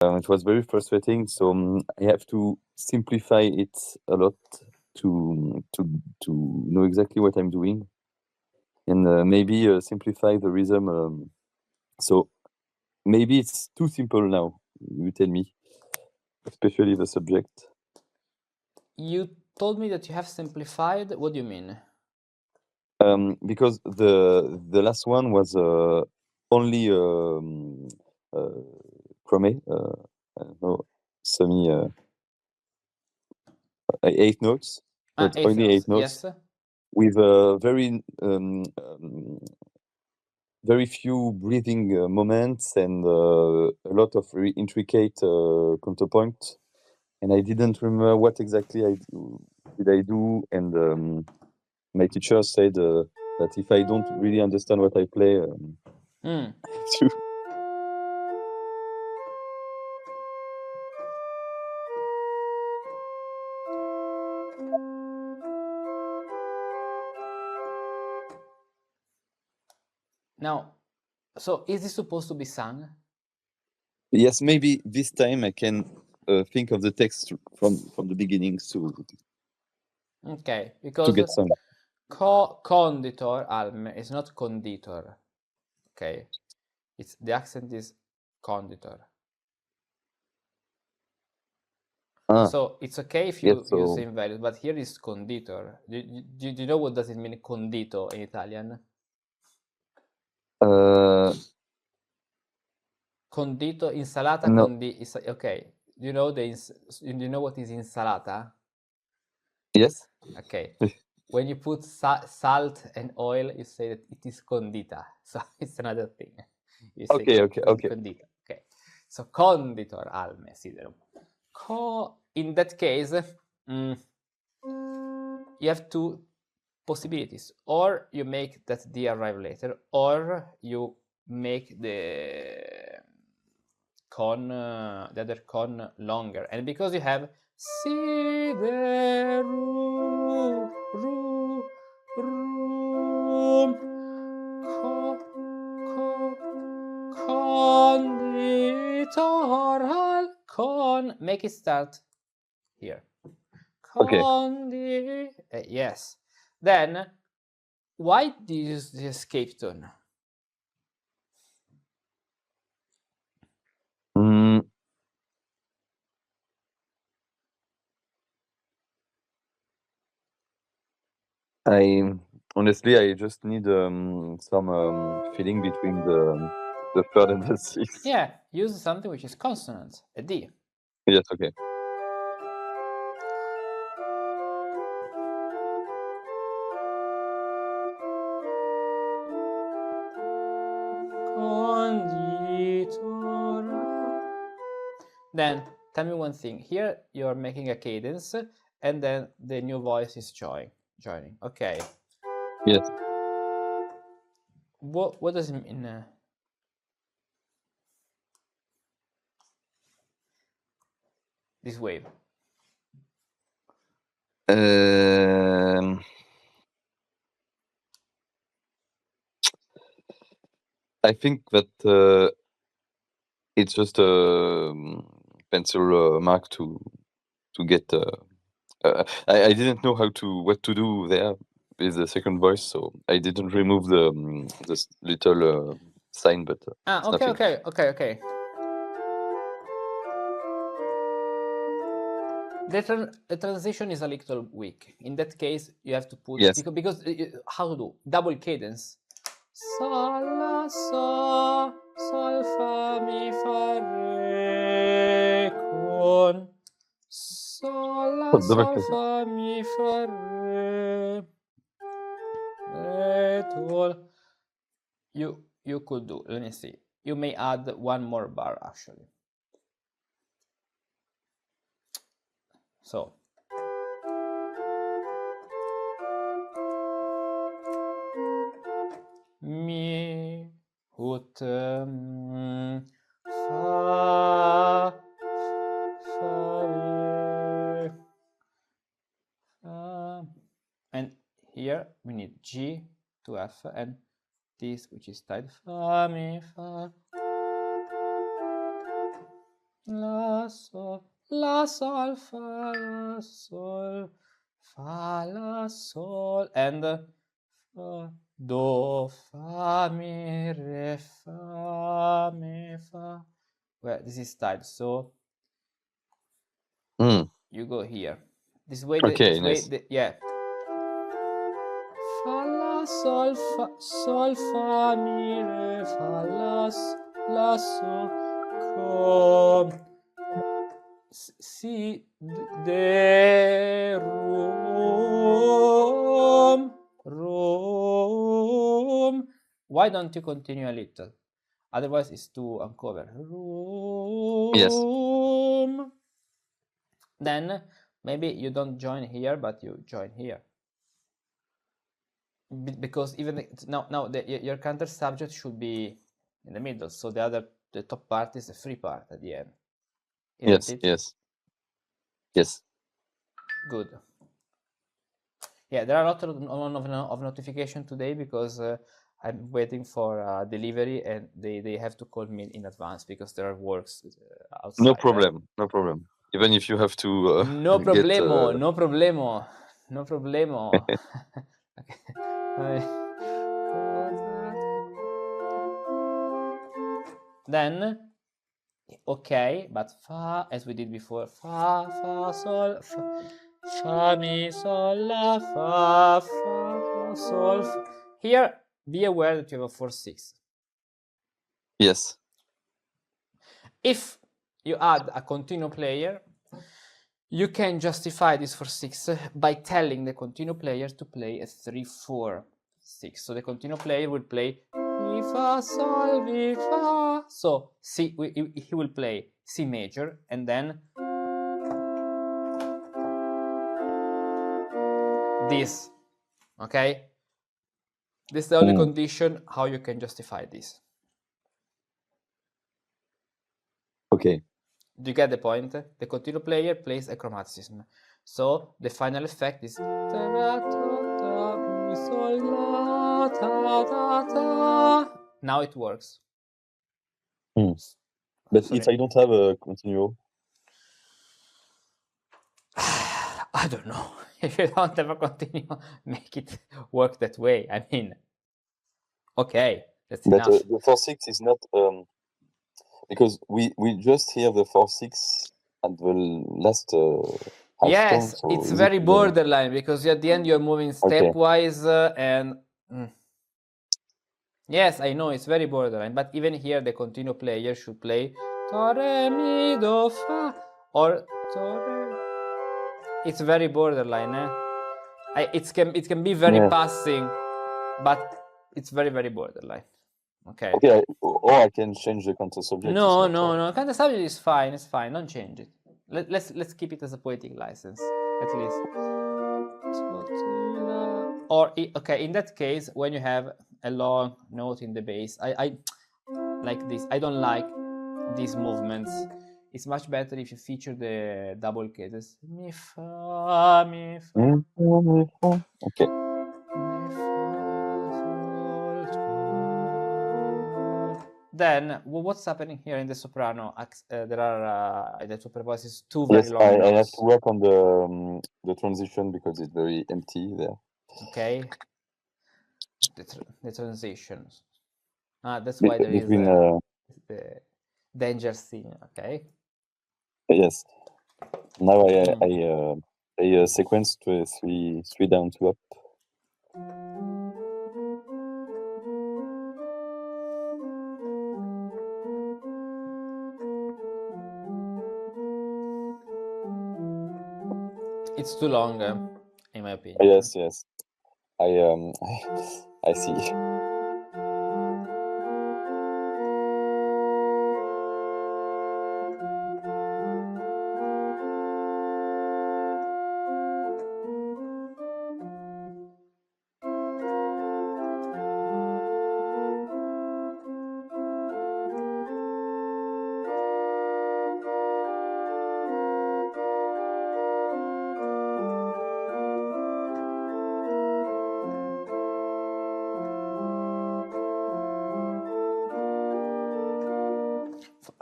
It was very frustrating, so I have to simplify it a lot to know exactly what I'm doing, and maybe simplify the rhythm. So maybe it's too simple now. You tell me, especially the subject. You told me that you have simplified. What do you mean? Because the last one was only chrome, no, semi 8 notes, but Eighth only notes. 8 notes Yes. with very few breathing moments and a lot of very intricate counterpoint. And I didn't remember what exactly did I do, and my teacher said that if I don't really understand what I play, to Now, so is this supposed to be sung? yes, maybe this time I can think of the text from the beginnings to Okay, because get some. Conditor Alme is not conditor. Okay, it's the accent is conditor. So it's okay if you yes, use so same values, but here is conditor. Do you know what does it mean condito in Italian? Condito, insalata, no. okay. Do you know what is insalata? Yes. Okay. When you put salt and oil, you say that it is condita. So it's another thing. You say Okay. condita. Okay. So Conditor Alme Siderum. In that case, you have two possibilities. Or you make that D arrive later, or you make the other con longer. And because you have Siderum, Conditor con, make it start here. Okay. Yes. Then, why do you use the escape tone? Honestly, I just need some feeling between the third and the sixth. Yeah, use something which is consonant, a D. Yes, okay. Then tell me one thing. Here you're making a cadence, and then the new voice is joining. Okay. Yes. What does it mean? This wave. I think that it's just a pencil mark to get. I didn't know what to do there with the second voice, so I didn't remove this little sign, but it's nothing. Okay. The transition is a little weak. In that case, you have to put because how to do double cadence. Sol la sol sol fa mi fa re con sol la sol fa mi fa re tol. You could do. Let me see. You may add one more bar actually. So. Mi ut fa and here we need G to F and this which is tied fa mi fa. la sol, la sol, fa, la sol, fa, la sol, and fa, do, fa, mi, re, fa, mi, fa. Well, this is style, so you go here. This way, Okay, nice. yeah. Fa, la, sol, fa, mi, re, fa, la, sol, com, si, de, rum. Why don't you continue a little? Otherwise, it's too uncovered. Yes. Then maybe you don't join here, but you join here. Because even now your counter subject should be in the middle, so the top part is a free part at the end. Isn't it? Yes. Good. Yeah, there are a lot of notification today because I'm waiting for delivery, and they have to call me in advance because there are works outside. No problem. No problem. Even if you have to. No problemo. No problemo. No problemo. Then, okay, but fa, as we did before, fa, sol, fa, mi, sol, la, fa, sol. Here, be aware that you have a 4/6. Yes. If you add a continuo player, you can justify this 4/6 by telling the continuo player to play a 3/4/6. So the continuo player will play mi, fa, sol, mi, fa. So he will play C major and then this. Okay? This is the only condition how you can justify this. Okay. Do you get the point? The continuo player plays a chromaticism. So the final effect is now it works. But sorry. If I don't have a continuo, I don't know. If you don't have a continuo, make it work that way. I mean, okay, that's enough. But the 4/6 is not because we just hear the 4/6 at the last. Yes, tone, so it's very borderline because at the end you're moving stepwise and. Yes, I know it's very borderline, but even here the continuo player should play do, re, mi, do, fa, or do, re. It's very borderline, it can be very passing, but it's very, very borderline. Okay. Okay, or I can change the counter subject. No, counter subject is fine. It's fine. Don't change it. Let's keep it as a poetic license at least. Or okay, in that case, when you have a long note in the bass, I like this. I don't like these movements. It's much better if you feature the double cadences. Mi fa, mi fa. Okay. Then what's happening here in the soprano? There are the super voices, two very long notes. I have to work on the transition because it's very empty there. Okay. The transitions. That's why there between, is the danger scene. Okay. Yes. Now I sequence to three down, 2 up. It's too long, in my opinion. Yes. I see.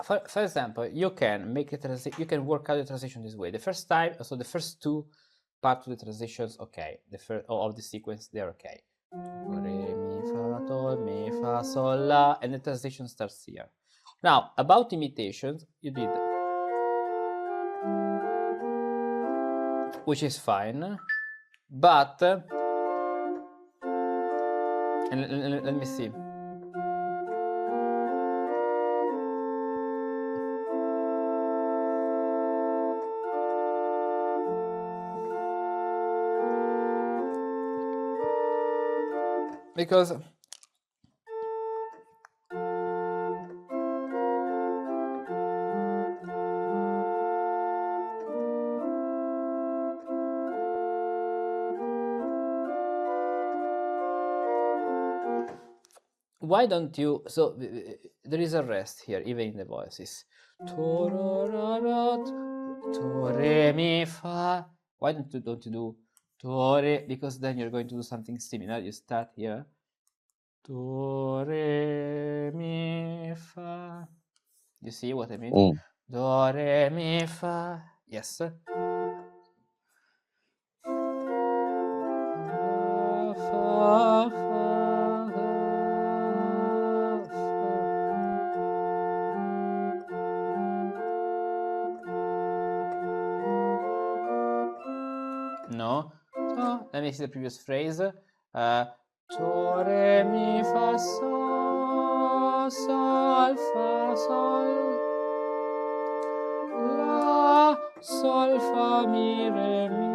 for example, you can make a you can work out the transition this way. The first time, so the first two parts of the transitions, okay. The first of the sequence, they're okay. Re, mi, fa, do, mi, fa, sol, la, and the transition starts here. Now, about imitations, you did, which is fine, but and let me see. Because why don't you, so there is a rest here, even in the voices. To, re, mi, fa. Why don't you do to, re, because then you're going to do something similar. You start here. Do, re, mi, fa. You see what I mean? Do, re, mi, fa. Yes. Fa, fa. No. So, let me see the previous phrase. Do, re, mi, fa, sol, sol, fa, sol, la, sol, fa, mi, re, mi,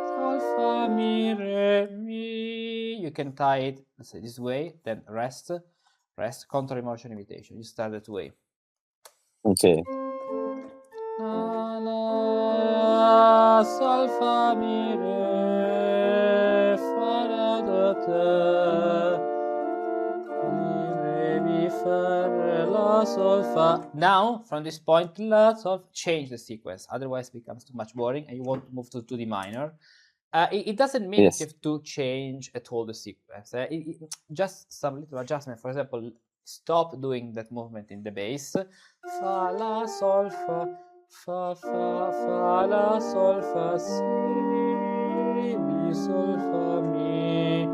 sol, fa, mi, re, mi. You can tie it, let's say this way, then rest, counter emotion imitation. You start that way. Okay. La, la, sol, fa, mi, re, fa, la, do, te, mi, re, mi, fa, re, la, sol, fa. Now, from this point, la, sol, change the sequence. Otherwise, it becomes too much boring, and you want to move to the minor. It doesn't mean that you have to change at all the sequence. Just some little adjustment. For example, stop doing that movement in the bass. Fa, la, sol, fa, fa, fa, fa, la, sol, fa, si, mi, sol, fa, mi,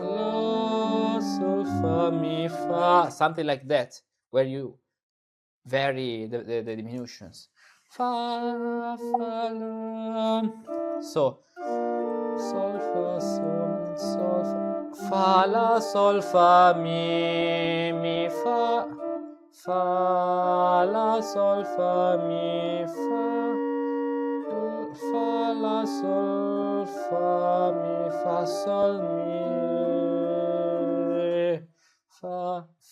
la, sol, fa, mi, fa. Something like that, where you vary the diminutions. Fa, fa, la. So, sol, fa, sol, fa, la, sol, fa, mi, fa, la, sol, fa, mi, fa, la, sol, fa, mi, fa, sol, mi,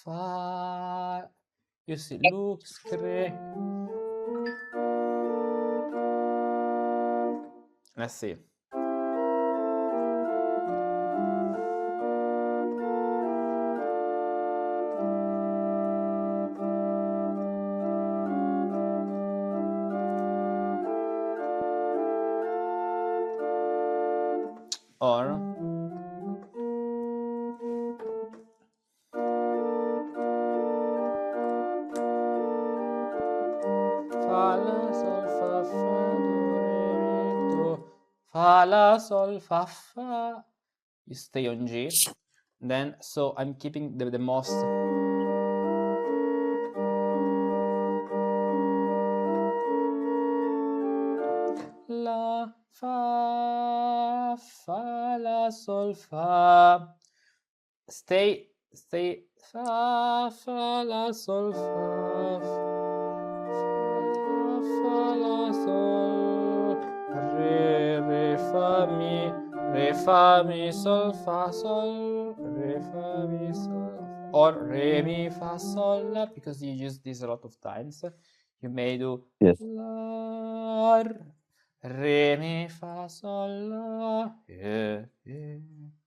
fa. You see, lux, cre. Let's see. Or fa, la, sol, fa, fa, do, re, mi, do. Fa, la, sol, fa, fa. You stay on G. Then, so I'm keeping the most. La, fa, fa, la, sol, fa. Stay, fa, fa, la, sol, fa, fa, la, sol, re, fa, mi, sol, fa, sol, re, fa, mi, sol, or re, mi, fa, sol, la, because you use this a lot of times. You may do la, re, mi, fa, sol, la,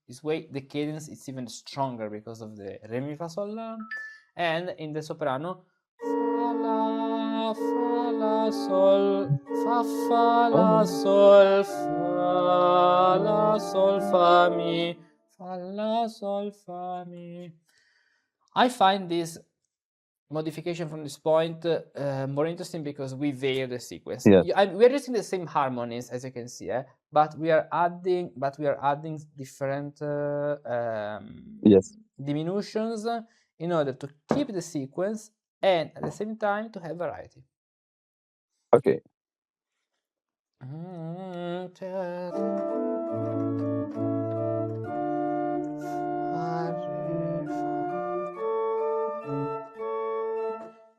This way, the cadence is even stronger because of the re, mi, fa, sol, la. And in the soprano, fa, la, fa, la, sol, fa, la, sol, fa, mi, fa, la, sol, fa, mi. I find this modification from this point more interesting because we veil the sequence. Yeah. We're using the same harmonies as you can see, but we are adding different Yes. diminutions in order to keep the sequence and at the same time to have variety. Okay.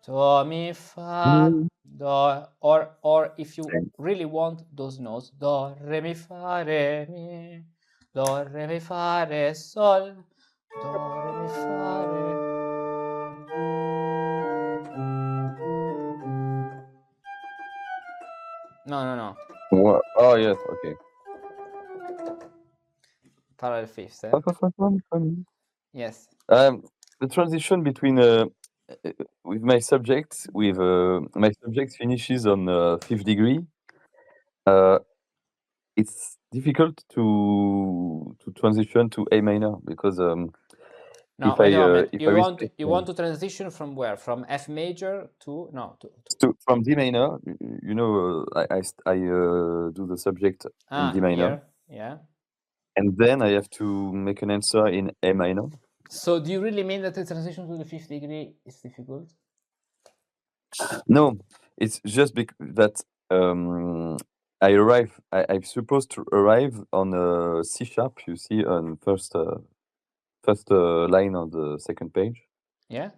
Do, mi, fa, do, or if you really want those notes, do, re, mi, fa, re, mi, do, re, mi, fa, re, sol, do, re, mi, fa, re. No. Oh yes. Okay. Parallel fifths. Yes. The transition between with my subject my subject finishes on fifth degree. It's difficult to transition to A minor because no, if wait I a moment. if You I want respect, you want to transition from where? From F major to from D minor. You know, I do the subject in D minor. Here, yeah. And then I have to make an answer in A minor. So do you really mean that the transition to the fifth degree is difficult? No, it's just that I'm supposed to arrive on a C sharp. You see on first line on the second page. Yeah.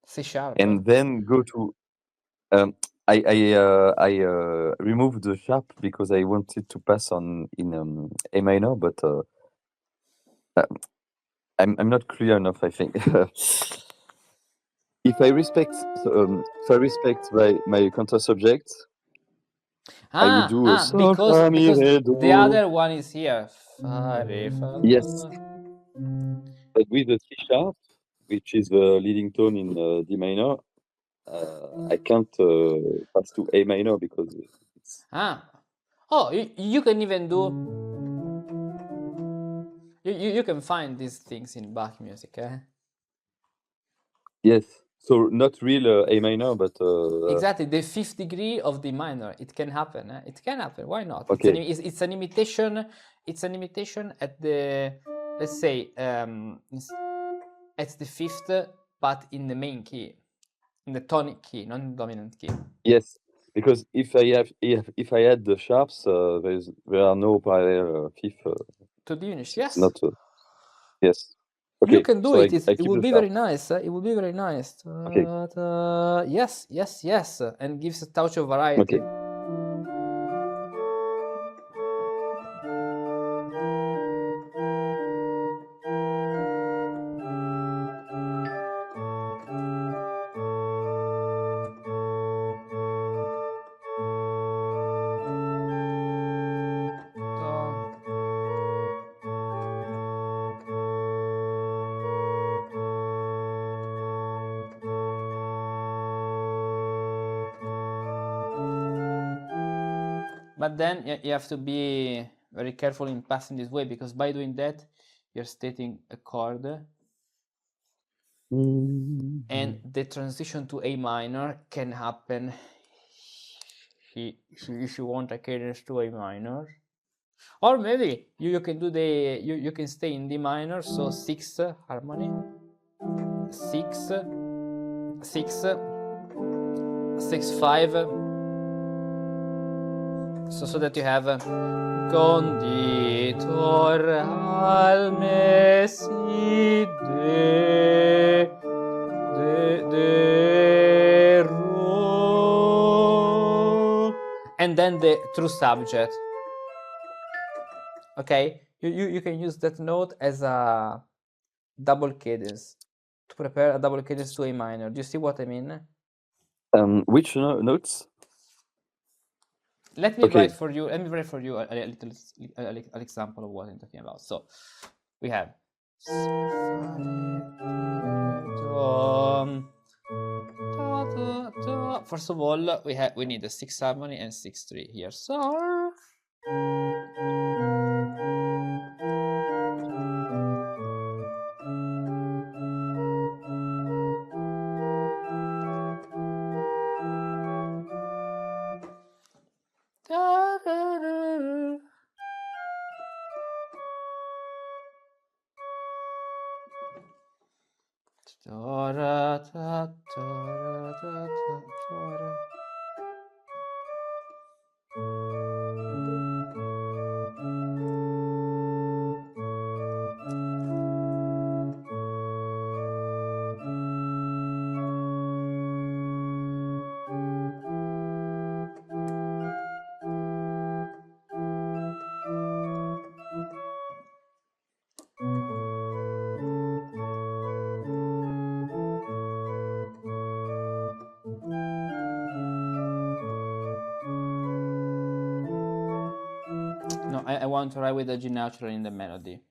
C sharp. And then go to. I removed the sharp because I wanted to pass in A minor, but I'm not clear enough, I think. If I respect my counter subject, I would do a sol, because fa, mi, re, do. the other one is here. Fa, re, fa, Yes, but with the C sharp, which is the leading tone in D minor, I can't pass to A minor because it's. Oh, you can even do. You can find these things in Bach music, Yes, so not real A minor, but exactly the fifth degree of D minor. It can happen. It can happen. Why not? Okay. It's an imitation. It's an imitation at the, let's say, at the fifth, but in the main key, in the tonic key, not in the dominant key. Yes, because if I add the sharps, there are no parallel fifth. To diminish, yes. Not. Yes. Okay. You can do so it. I It will be very nice. It will be very nice. Okay. Yes, and gives a touch of variety. Okay. But then you have to be very careful in passing this way, because by doing that, you're stating a chord, and the transition to A minor can happen if you want a cadence to A minor, or maybe you can do you can stay in D minor, so 6 harmony, 6 5, so that you have Conditor Alme Siderum, and then the true subject. Okay, you can use that note as a double cadence to prepare a double cadence to A minor. Do you see what I mean? Which notes? Let me write for you. Let me write for you a little an example of what I'm talking about. So we have First of all, we need a 6th harmony and 6/3 here. So no, I want to write with the G natural in the melody,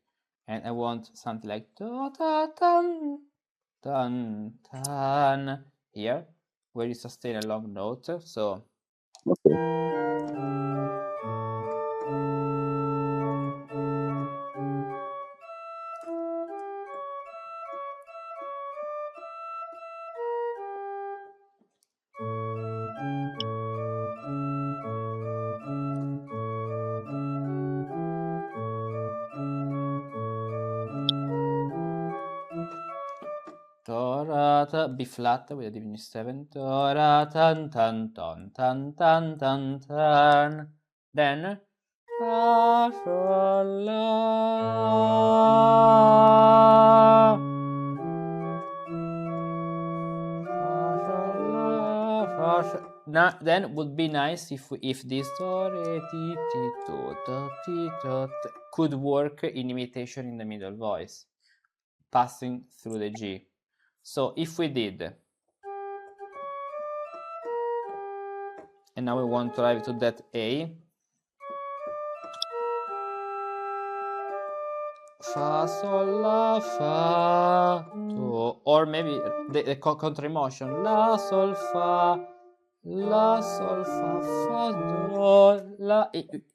and I want something like da da dun dun dun here, where you sustain a long note. So Okay. B flat with a diminished 7. Tan tan tan tan tan tan tan. Then fa sol la. Then would be nice if this do re ti ti do do ti do could work in imitation in the middle voice, passing through the G. So if we did, and now we want to arrive to that A, fa sol la fa do, or maybe the contra motion, la sol fa. La sol fa fa do la.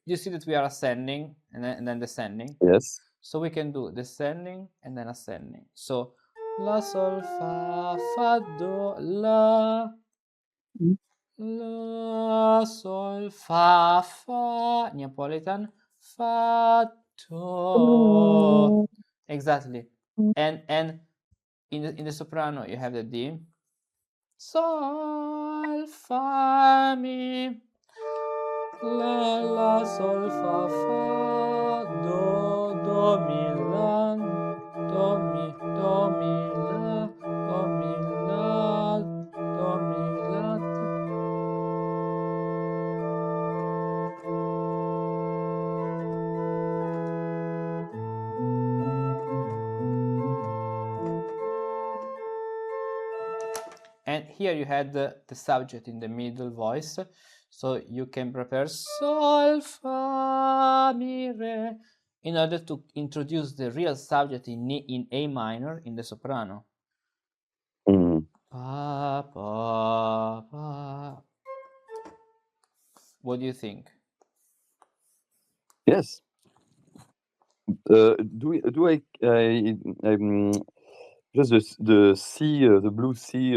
You see that we are ascending and then descending. Yes. So we can do descending and then ascending. So la sol fa fa do la. La sol fa fa Neapolitan fa do. Exactly. And in the soprano you have the D. Sol fa mi la sol fa fa do mi la do mi la do mi la do mi la. And here you had the subject in the middle voice, so you can prepare sol fa mi re in order to introduce the real subject in A minor in the soprano. Pa, pa, pa. What do you think? Yes. Do I just the C, the blue C,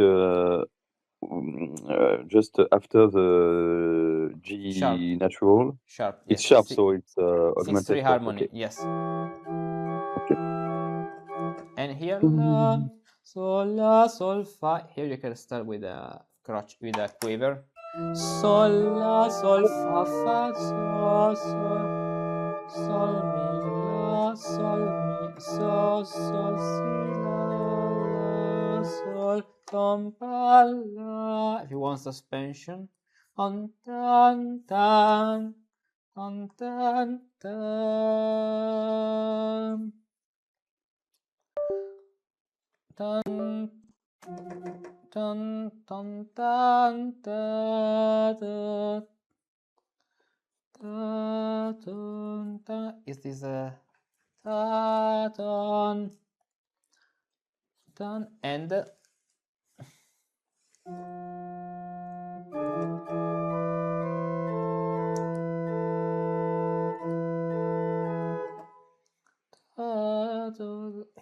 just after the G Sharp. natural? Sharp. It's Yes. sharp, so it's augmented. 6/3 harmony. Okay. Yes. Okay. And here la sol fa. Here you can start with a crotch, with a quiver. Sol la sol fa fa sol sol mi la sol mi sol sol si la sol tom pa la. If you want suspension, on tan tan on tan tan. Dun, dun, dun, dun, da, da, da, dun, da. Is this a da, dun, dun, and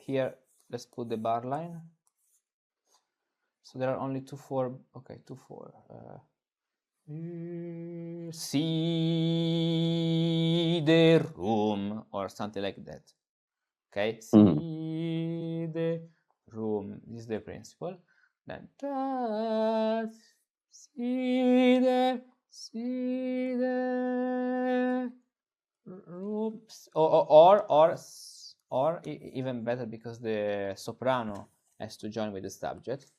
Here, let's put the bar line. So there are only 2/4. Okay, 2/4. Siderum or something like that. Okay, Siderum. This is the principle. Then Siderum. Or even better, because the soprano has to join with the subject.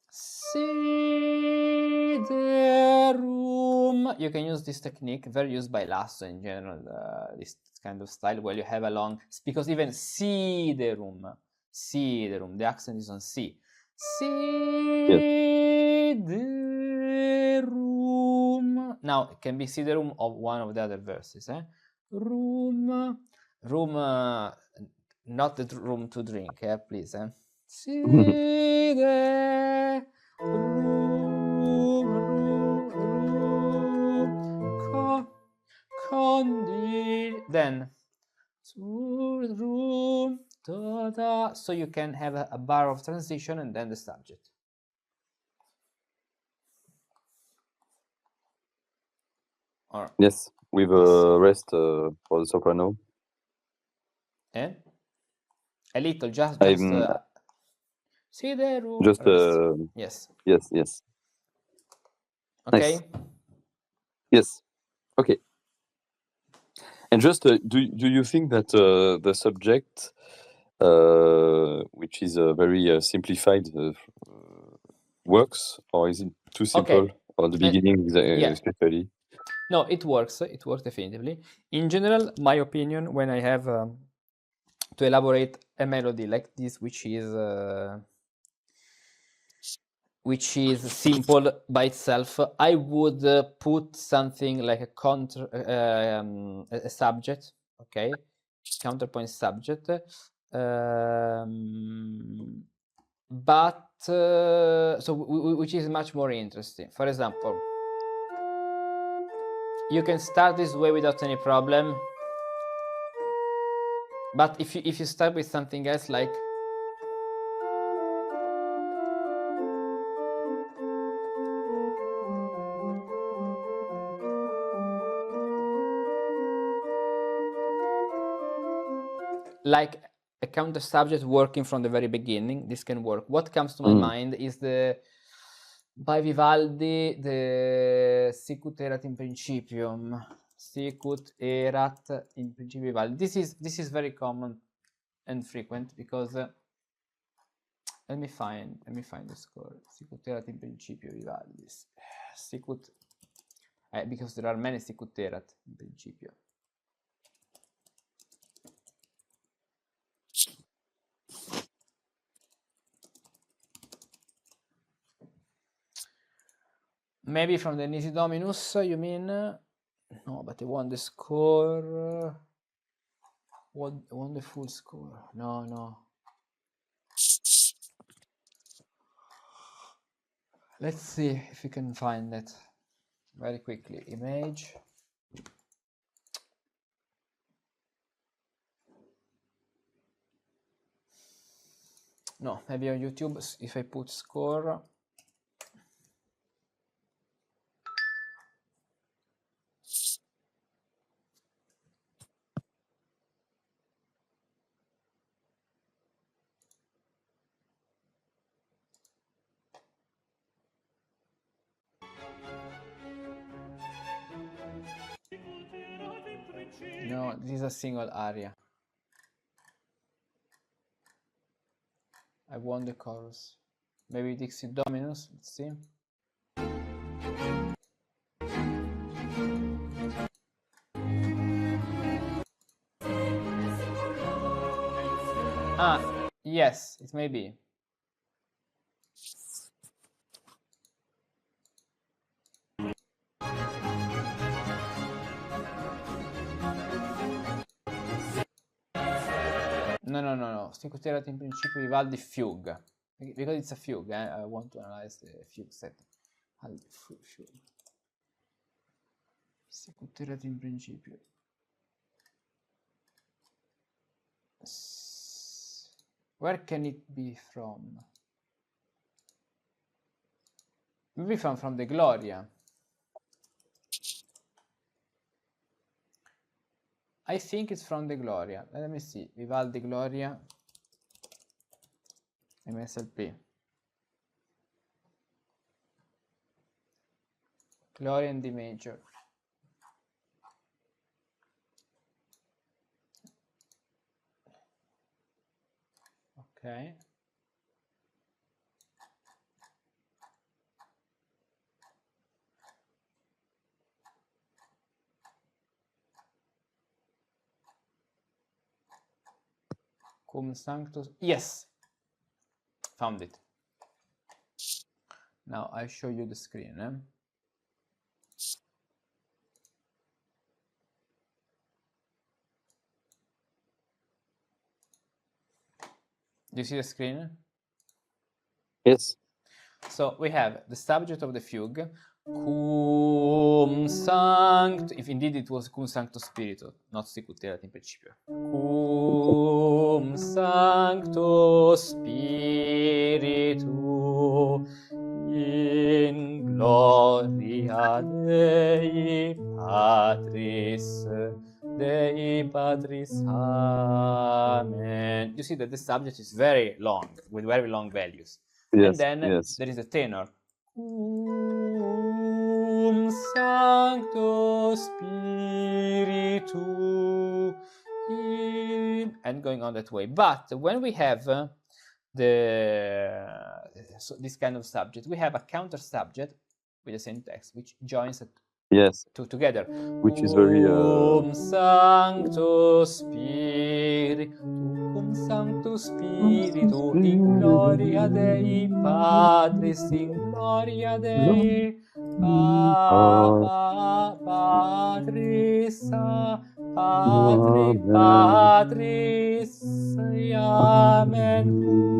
Siderum. You can use this technique, very used by Lasso in general, this kind of style where you have a long, because even siderum, the accent is on C. Siderum. Now it can be siderum of one of the other verses. Room, not the room to drink, please. Then so you can have a bar of transition and then the subject. Or yes, with a rest for the soprano. A little, just see the room. Just yes. Okay. Nice. Yes. Okay. And just do you think that the subject, which is very simplified, works, or is it too simple at the beginning, especially? No, it works. It works definitively. In general, my opinion, when I have to elaborate a melody like this, which is simple by itself, I would put something like a subject, okay, counterpoint subject, but which is much more interesting. For example, you can start this way without any problem, but if you start with something else, like a counter subject working from the very beginning, this can work. What comes to my mind is by Vivaldi, the Sicut erat in principium. Sicut erat in principio Vivaldi. This is very common and frequent, because let me find the score. Sicut erat in principio Vivaldi. Sicut, because there are many Sicut erat in principio. Maybe from the Nisi Dominus, you mean? No, but I want the score. I want the full score. No. Let's see if we can find it very quickly. Image. No, maybe on YouTube, if I put score. No, this is a single aria. I want the chorus. Maybe Dixit Dominus, let's see. Yes, it may be. No. Sicut erat in principio Vivaldi Fugue. because it's a fugue. I want to analyze the fugue setting. Fugue. Secuterato in principio. Where can it be from? Maybe from the Gloria. I think it's from the Gloria. Let me see. Vivaldi Gloria. MSLP. Gloria in D major. Okay. Cum sanctus. Yes. Found it. Now I show you the screen. Do you see the screen? Yes. So we have the subject of the fugue, cum sancto, if indeed it was cum sancto spiritu, not sicuterat in principio. Cum sancto spiritu in gloria Dei Patris. Dei Patris, Amen. You see that the subject is very long, with very long values. Yes, and then there is a tenor. Cum sancto spiritu in, and going on that way. But when we have this kind of subject, we have a counter subject with the same text, which joins two together. Which is very Cum sancto spiritu, cum sancto spiritu, in gloria Dei Patris, in gloria Dei Patris, Patris, Amen.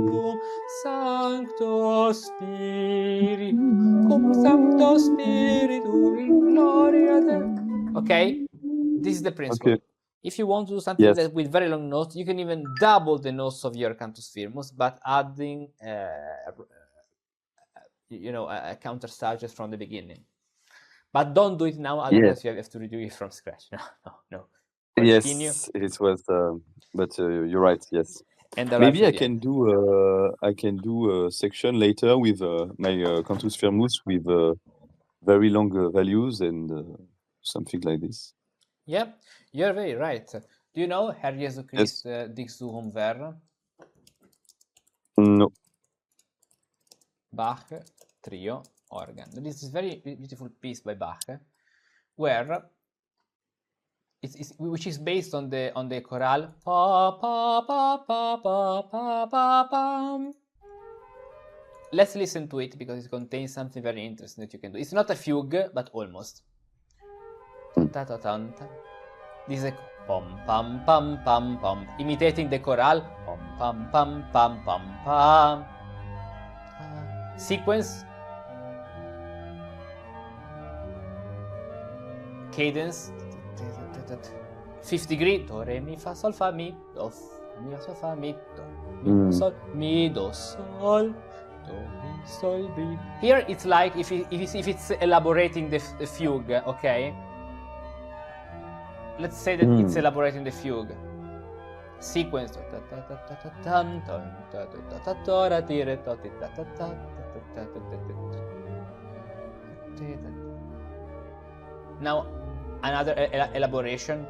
Cum sancto spiritu, cum sancto spiritu, in gloria Dei. Okay, this is the principle. Okay. If you want to do something that with very long notes, you can even double the notes of your Cantus Firmus, but adding, a counter subject from the beginning. But don't do it now, otherwise you have to redo it from scratch. No. Continue. Yes, it was. But you're right. Yes. And maybe I can do a section later with my Cantus Firmus with very long values and something like this. Yeah, you're very right. Do you know Herr Jesu Christ Dix Suum Ver? No. Bach Trio organ. This is a very beautiful piece by Bach, where which is based on the chorale pa pa pa pa pa pa pa pa. Let's listen to it because it contains something very interesting that you can do. It's not a fugue, but almost. This is a pom pam pam pam pam, imitating the chorale pom pam pam pam pam pam. Sequence, cadence, 5th degree, do re mi fa sol fa mi do mi sol fa mi do mi sol mi do sol do mi sol mi. Here it's like if it's elaborating the fugue, okay? Let's say that it's elaborating the fugue. Sequence. Now another elaboration.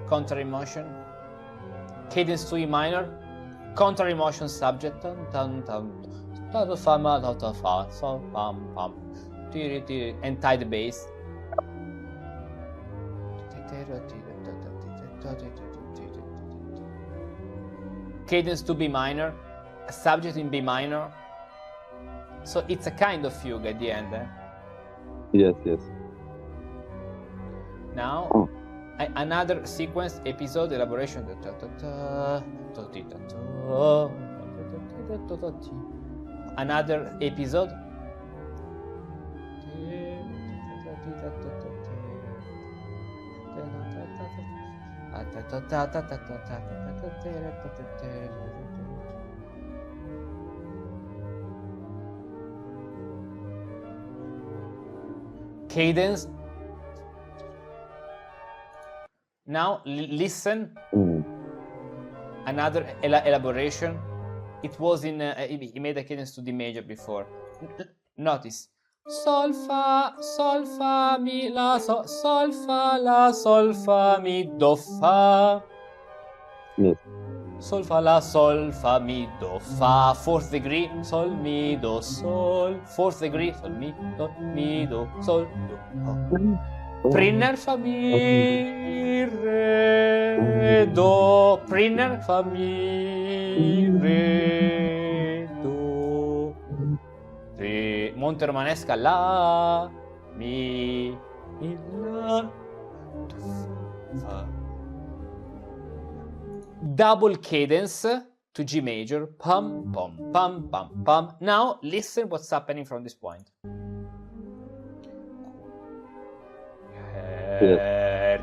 Contrary motion. Cadence to E minor. Contrary motion subject. And tie the bass. Cadence to B minor, a subject in B minor, So it's a kind of fugue at the end. Yes, yes. Now, another sequence, episode, elaboration. Another episode. Cadence. Now listen. Another elaboration. It was in he made a cadence to D major before. Notice. Sol fa mi la sol fa la sol fa mi do fa. Yes. Sol fa la sol fa mi do fa. Fourth degree sol mi do sol. Fourth degree sol mi do sol do. Prinner fa mi re do. Prinner fa mi re do. Re. Monte romanesca la mi la do fa. Double cadence to G major. Pum pum pum pum pum. Now listen what's happening from this point. Herr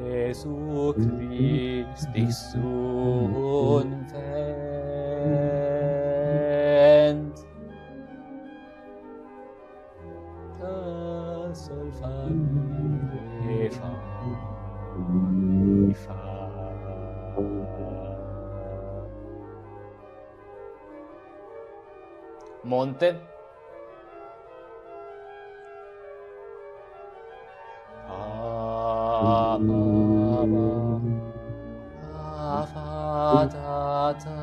Jesu Christi sunt vent. Da sol fa mi re fa mi fa. Monte. Pa, pa, pa, da, da.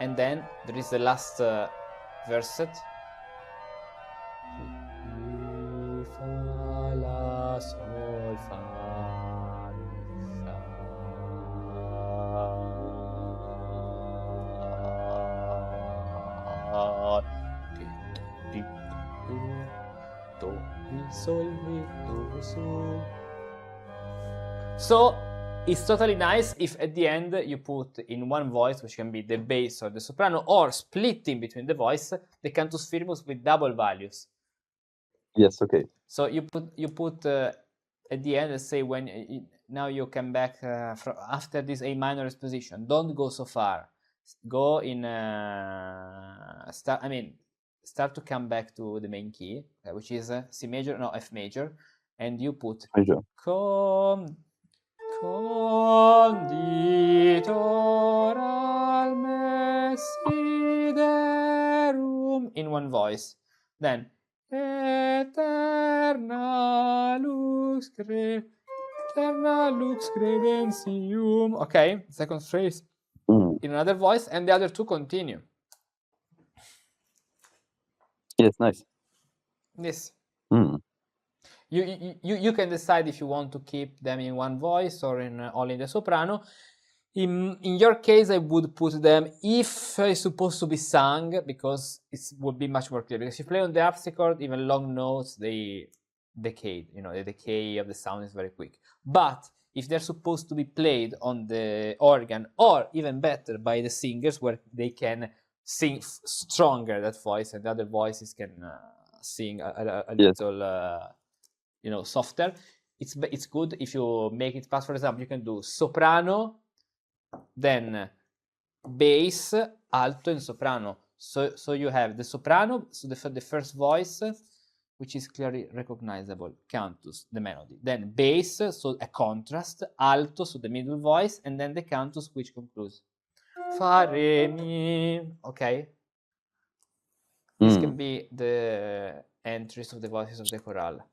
And then there is the last verset. Mi, fa, la, sol, fa, mi, fa. Do, mi, sol, mi, do, sol. So it's totally nice if at the end you put in one voice, which can be the bass or the soprano, or splitting between the voice, the cantus firmus with double values. Yes, okay. So you put at the end, let's say when now you come back after this A minor exposition, don't go so far. Go in start to come back to the main key, which is C major, no, F major, and you put Conditor Alme Siderum in one voice. Then Eterna lux credentium. Okay, second phrase in another voice, and the other two continue. Yes, nice. Yes. You can decide if you want to keep them in one voice or in only in the soprano. In your case, I would put them if it's supposed to be sung, because it would be much more clear. Because if you play on the harpsichord, even long notes, they decay. You know, the decay of the sound is very quick. But if they're supposed to be played on the organ, or even better by the singers, where they can sing stronger that voice, and the other voices can sing a little, you know, softer. It's good if you make it fast. For example, you can do soprano, then bass, alto, and soprano. So you have the soprano, so the first voice, which is clearly recognizable, cantus, the melody. Then bass, so a contrast, alto, so the middle voice, and then the cantus, which concludes. Fa, re, mi. Okay. This can be the entries of the voices of the chorale.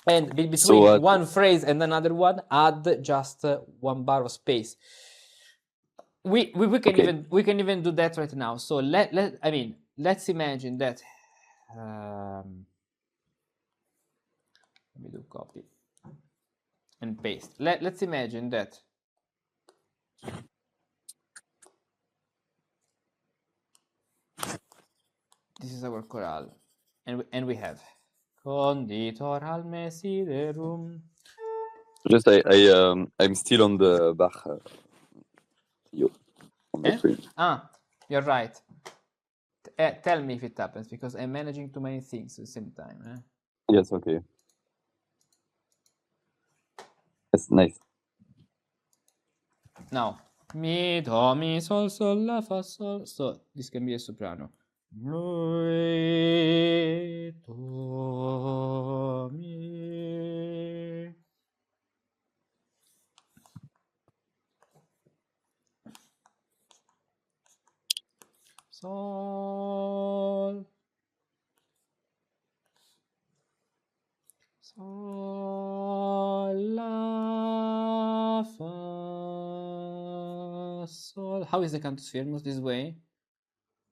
And between one phrase and another one, add just one bar of space. We can even do that right now. So let's imagine that. Let me do copy and paste. Let's imagine that our chorale, and we have Conditor Alme Siderum. Just I'm still on the bach. On the screen. You're right. Tell me if it happens, because I'm managing too many things at the same time. Yes, okay. That's nice. Now, mi, do, mi, sol, sol, la, fa, sol. So this can be a soprano. Re, do, mi. Sol. Sol, la, fa, sol. How is the Cantus Firmus this way?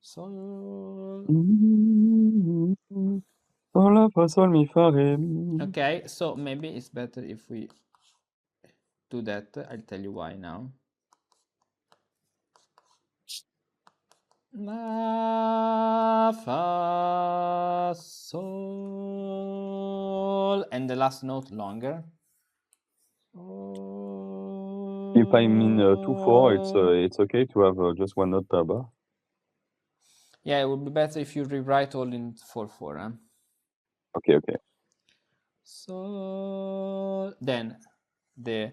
Sol. Sol, la, fa, sol, mi, fa, re, mi. Okay, so maybe it's better if we do that. I'll tell you why now. La, fa, sol, and the last note longer. If I'm in 2/4, it's okay to have just one note per bar. Yeah, it would be better if you rewrite all in 4/4. Huh? Okay, okay. Sol, then the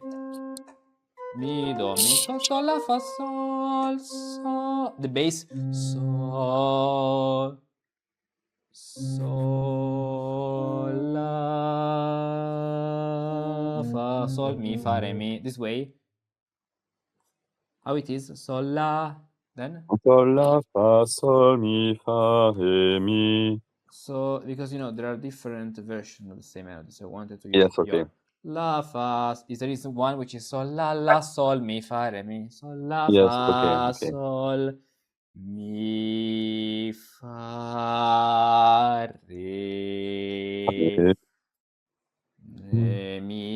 mi, do, mi, sol, sol, la, fa, sol, sol. The bass, sol, sol, la, fa, sol, mi, fa, re, mi. This way. How it is? Sol, la, then? Sol, la, fa, sol, mi, fa, re, mi. So, because, there are different versions of the same melody, so I wanted to use Yes, okay. your la, fa. There is one which is sol, la, la, sol, mi, fa, re, mi. Sol, la, Yes, fa, okay. sol, mi, fa, re, re, mi.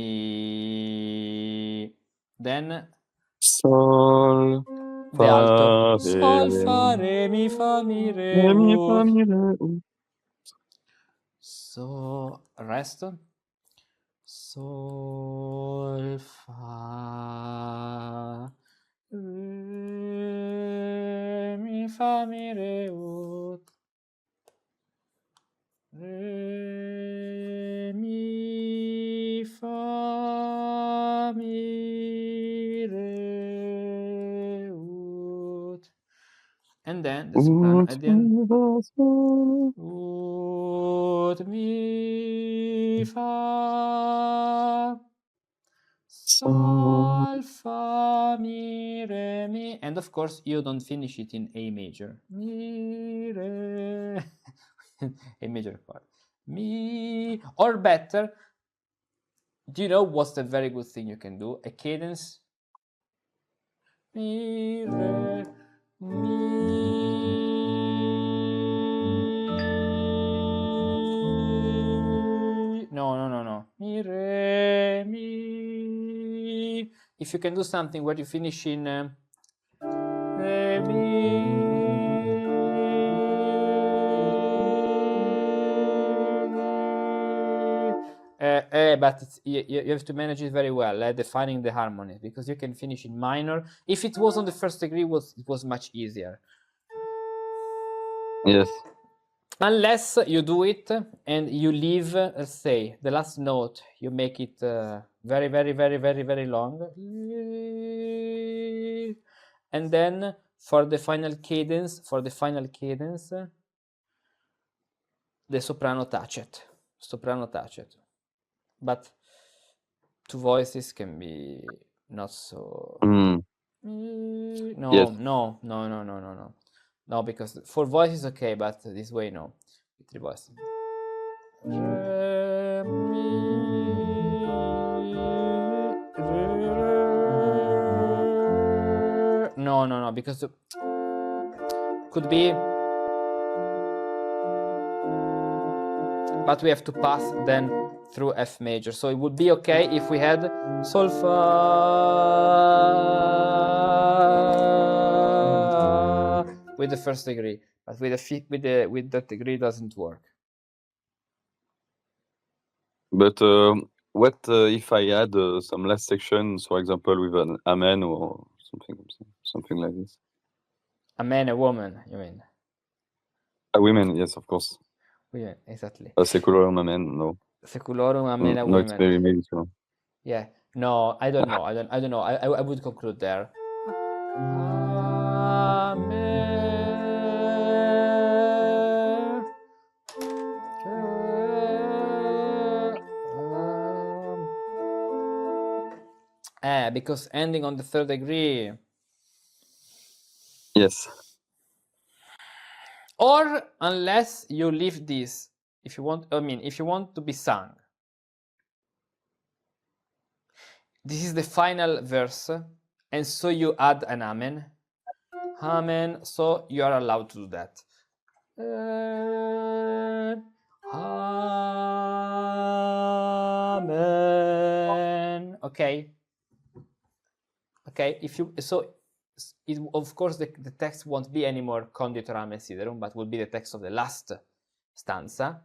Then Sol, the alto. fa, Sol, re, fa, re, mi, fa, mi, re, re, mi, fa, u. mi, re, u. So, rest. Sol, fa, re, mi, fa, mi, re, ut. Re, mi, fa, mi, re, ut. And then the soprano at the end. Ut, mi, fa, sol, fa, mi, re, mi. And of course, you don't finish it in A major. Mi, re. A major chord. Mi. Or better, do you know what's a very good thing you can do? A cadence. Mi, re, mi. No. Mi, re, mi. If you can do something where you finish in re, mi. But you have to manage it very well, defining the harmonies, because you can finish in minor. If it was on the first degree, it was much easier. Yes. Unless you do it and you leave, let's say, the last note, you make it very, very, very, very, very long. And then for the final cadence, the soprano touch it. But two voices can be not so. No, Yes. No, because 4 voices okay, but this way no. 3 voices. Re, mi, re. No, because could be, but we have to pass then through F major. So it would be okay if we had sol, fa with the first degree. but with that degree doesn't work. But what if I add some last sections, for example, with an amen or something like this? A man, a woman, you mean? A women, yes, of course. Yeah, exactly. A secularum amen, no. Secularum amen, a no, women. it's very maybe so. Yeah, no, I don't know. I don't know. I would conclude there. Because ending on the third degree. Yes. Or unless you leave this, if you want, if you want to be sung. This is the final verse, and so you add an amen. Amen, so you are allowed to do that. Amen. Okay. Okay, if you of course the text won't be anymore Conditor Alme Siderum, but will be the text of the last stanza.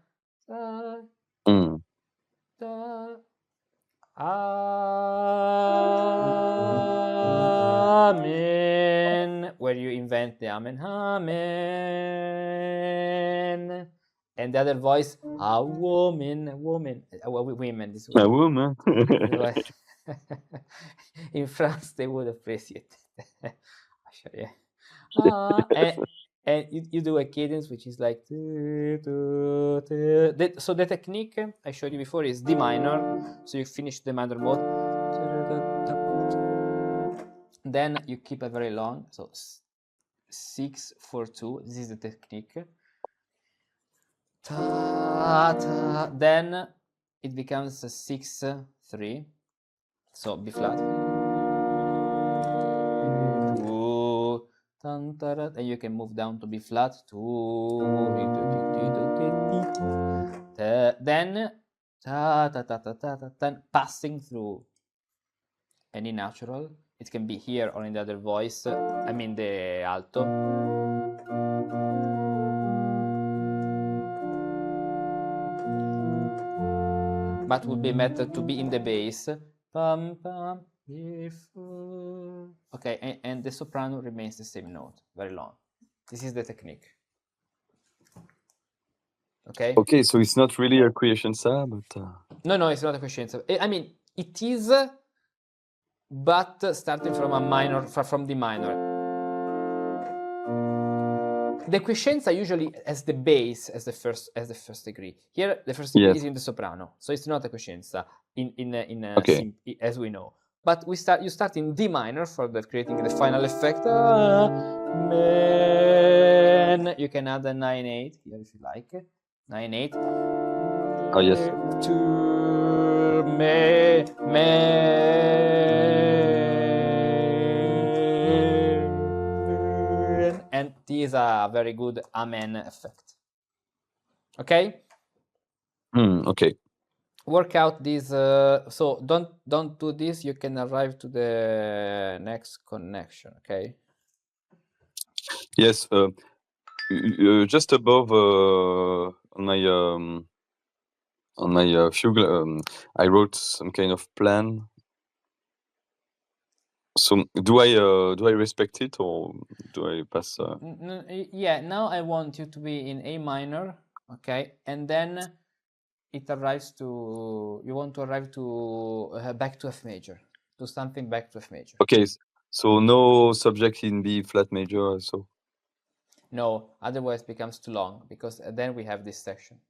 Amen, where you invent the amen, amen, and the other voice, a woman, women, this A woman. In France they would appreciate it. Yeah. And you do a cadence which is like so the technique I showed you before is D minor, so you finish the minor mode, then you keep a very long, so 6-4-2, this is the technique, then it becomes a 6-3, so B flat, and you can move down to B flat, then passing through any natural. It can be here or in the other voice, I mean the alto. But would be better to be in the bass. Okay, and the soprano remains the same note, very long. This is the technique. Okay. Okay, so it's not really a quiescenza, but no, it's not a quiescenza. I mean, it is, but starting from a minor, from the minor. The quiescenza usually has the bass as the first degree. Here, the first degree is in the soprano, so it's not a quiescenza okay. As we know. But you start in D minor for creating the final effect. Amen. You can add a 9/8 here if you like. 9/8. Oh yes. To me. And this is a very good amen effect. Okay. Okay. Work out this. So don't do this. You can arrive to the next connection. Okay. Yes. Just above on my fugue, I wrote some kind of plan. So do I respect it or do I pass? Yeah. Now I want you to be in A minor. Okay, and then it arrives to, you want to arrive to back to F major, to something back to F major. Okay, so no subject in B flat major, so. No, otherwise it becomes too long, because then we have this section.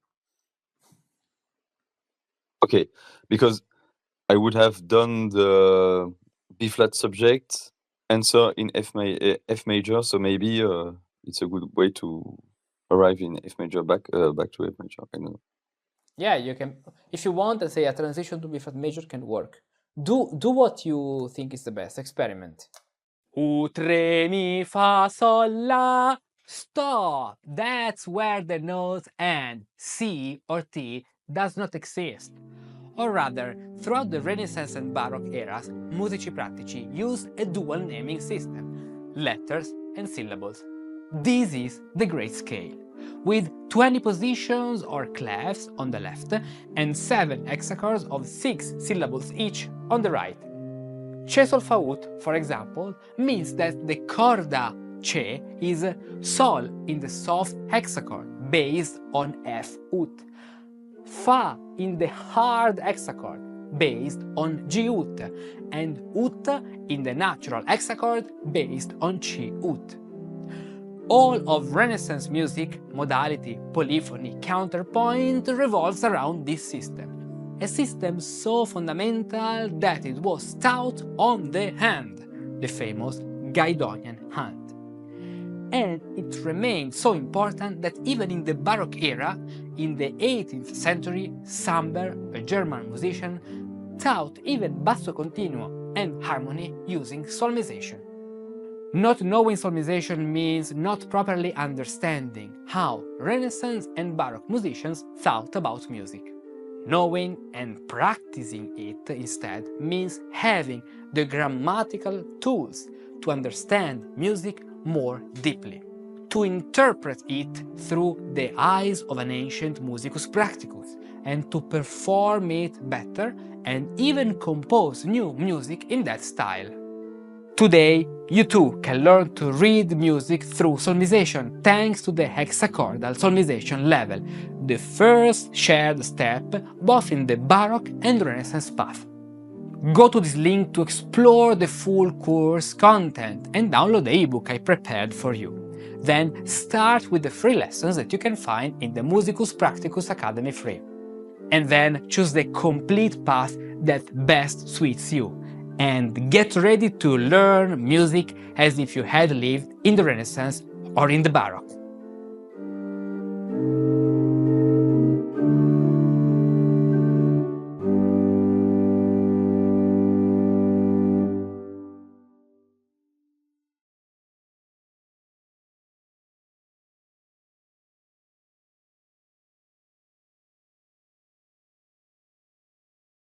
Okay, because I would have done the B flat subject answer in F major, so maybe it's a good way to arrive in F major back to F major. I don't know. Yeah, you can, if you want, let's say a transition to B flat major can work. Do what you think is the best. Experiment. U, tre, mi, fa, sol, la. Stop! That's where the notes end. C or T does not exist. Or rather, throughout the Renaissance and Baroque eras, musici practici used a dual naming system, letters and syllables. This is the great scale, with 20 positions or clefs on the left and 7 hexachords of 6 syllables each on the right. Che sol fa ut, for example, means that the corda Che is Sol in the soft hexachord based on F ut, Fa in the hard hexachord based on G ut, and Ut in the natural hexachord based on Chi ut. All of Renaissance music, modality, polyphony, counterpoint, revolves around this system. A system so fundamental that it was taught on the hand, the famous Guidonian hand. And it remained so important that even in the Baroque era, in the 18th century, Samber, a German musician, taught even basso continuo and harmony using solmization. Not knowing solmization means not properly understanding how Renaissance and Baroque musicians thought about music. Knowing and practicing it instead means having the grammatical tools to understand music more deeply, to interpret it through the eyes of an ancient musicus practicus, and to perform it better and even compose new music in that style. Today, you too can learn to read music through solmization thanks to the hexachordal solmization level, the first shared step both in the Baroque and Renaissance path. Go to this link to explore the full course content and download the ebook I prepared for you. Then start with the free lessons that you can find in the Musicus Practicus Academy free. And then choose the complete path that best suits you. And get ready to learn music as if you had lived in the Renaissance or in the Baroque.